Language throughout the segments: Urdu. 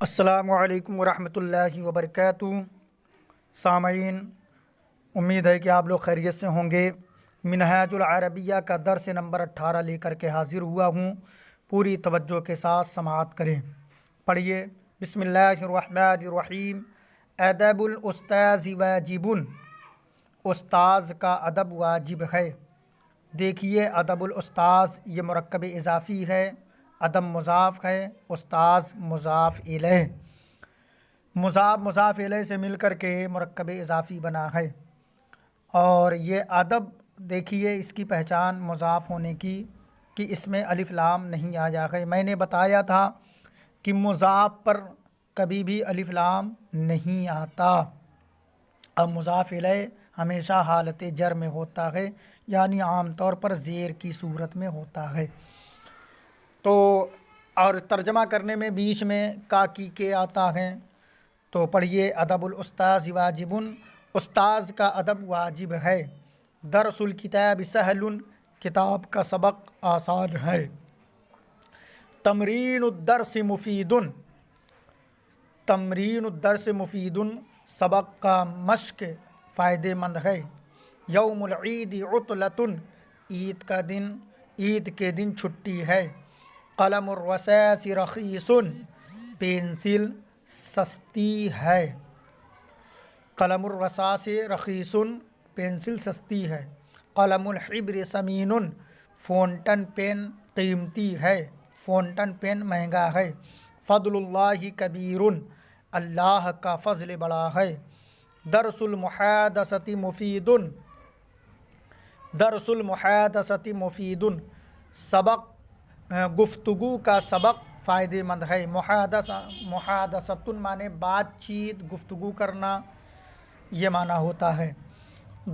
السلام علیکم ورحمۃ اللہ وبرکاتہ۔ سامعین، امید ہے کہ آپ لوگ خیریت سے ہوں گے۔ منہاج العربیہ کا درس نمبر 18 لے کر کے حاضر ہوا ہوں، پوری توجہ کے ساتھ سماعت کریں۔ پڑھیے، بسم اللہ الرحمن الرحیم۔ ادب الاستاذ واجب، استاذ کا ادب واجب ہے۔ دیکھیے، ادب الاستاذ یہ مرکب اضافی ہے، ادب مضاف ہے، استاذ مضاف الیہ، مضاف الیہ سے مل کر کے مرکب اضافی بنا ہے۔ اور یہ ادب دیکھیے، اس کی پہچان مضاف ہونے کی کہ اس میں الف لام نہیں آ جائے۔ میں نے بتایا تھا کہ مضاف پر کبھی بھی الف لام نہیں آتا۔ اب مضاف الیہ ہمیشہ حالت جر میں ہوتا ہے، یعنی عام طور پر زیر کی صورت میں ہوتا ہے۔ تو اور ترجمہ کرنے میں بیچ میں کا کی کے آتا ہے۔ تو پڑھیے، ادب الاستاذ واجب، استاذ کا ادب واجب ہے۔ درس الکتاب سہل، کتاب کا سبق آسان ہے۔ تمرین الدرس مفید، تمرین الدرس مفید، سبق کا مشق فائدہ مند ہے۔ یوم العید عطلۃ، عید کے دن چھٹی ہے۔ قلم الرصاص رخیص، پینسل سستی ہے۔ قلم الرصاص رخیص، پینسل سستی ہے۔ قلم الحبر ثمین، فونٹن پین قیمتی ہے، فونٹن پین مہنگا ہے۔ فضل اللہ کبیر، اللہ کا فضل بڑا ہے۔ درس المحادثۃ مفید، درس المحادثۃ مفید، سبق گفتگو کا سبق فائدہ مند ہے۔ محادثۃ معنی بات چیت، گفتگو کرنا، یہ معنی ہوتا ہے۔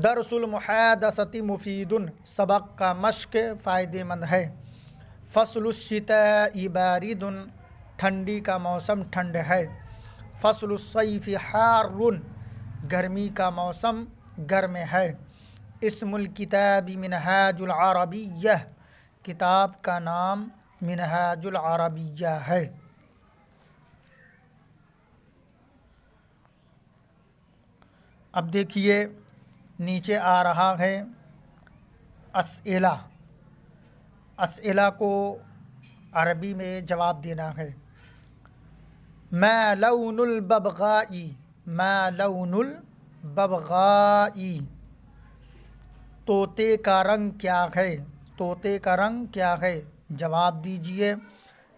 درس المحادثۃ مفید، سبق کا مشق فائدہ مند ہے۔ فصل الشتاء بارد، ٹھنڈی کا موسم ٹھنڈ ہے۔ فصل الصیف حار، گرمی کا موسم گرم ہے۔ اسم الکتاب منہاج العربیہ، کتاب کا نام منہاج العربیہ ہے۔ اب دیکھیے، نیچے آ رہا ہے اسئلہ، اسئلہ کو عربی میں جواب دینا ہے۔ ما لون الببغاء، ما لون الببغاء، طوطے کا رنگ کیا ہے، طوطے کا رنگ کیا ہے؟ جواب دیجئے،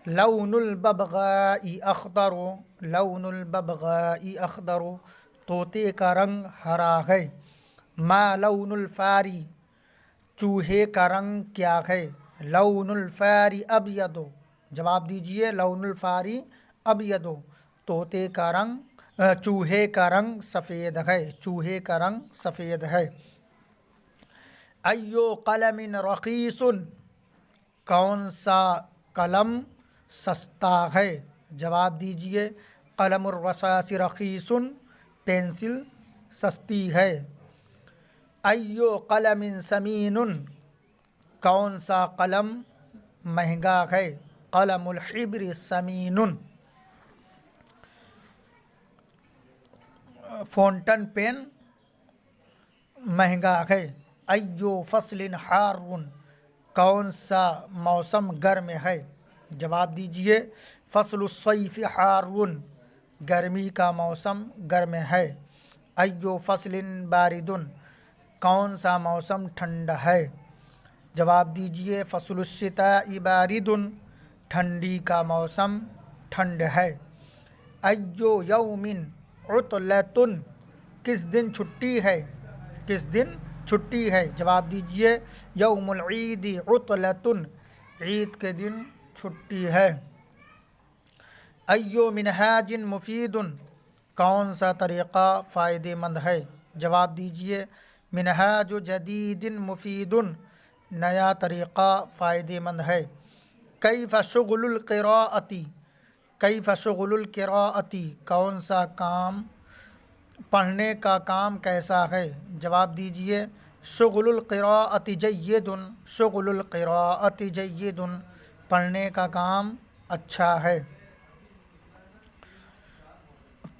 لون الببغاء اخضر، لون الببغاء اخضر، طوطے کا رنگ ہرا ہے۔ ما لون الفار، چوہے کا رنگ کیا ہے؟ لون الفار ابیض، جواب دیجئے، لون الفار ابیض، طوطے کا رنگ چوہے کا رنگ سفید ہے، چوہے کا رنگ سفید ہے۔ ایو قلم رخیص، کون سا قلم سستا ہے؟ جواب دیجئے، قلم الرصاص رخیص، پینسل سستی ہے۔ ایو قلم ثمین، کون سا قلم مہنگا ہے؟ قلم الحبر ثمین، فونٹن پین مہنگا ہے۔ ایو فصل حار، کون سا موسم گرم ہے؟ جواب دیجئے، فصل الصیف حار، گرمی کا موسم گرم ہے۔ ایو فصل بارد، کون سا موسم ٹھنڈا ہے؟ جواب دیجئے، فصل الشتاء بارد، ٹھنڈی کا موسم ٹھنڈ ہے۔ ایو یوم عطلۃ، کس دن چھٹی ہے، کس دن چھٹی ہے؟ جواب دیجئے، یوم العید عطلۃ، عید کے دن چھٹی ہے۔ ایو منہاج مفید، کون سا طریقہ فائدہ مند ہے؟ جواب دیجئے، منہاج جدید مفید، نیا طریقہ فائدہ مند ہے۔ کیف شغل القراءۃ، کیف شغل القراءۃ، کون سا کام، پڑھنے کا کام کیسا ہے؟ جواب دیجئے، شغل القراءۃ جید، شغل القراءۃ جید، پڑھنے کا کام اچھا ہے۔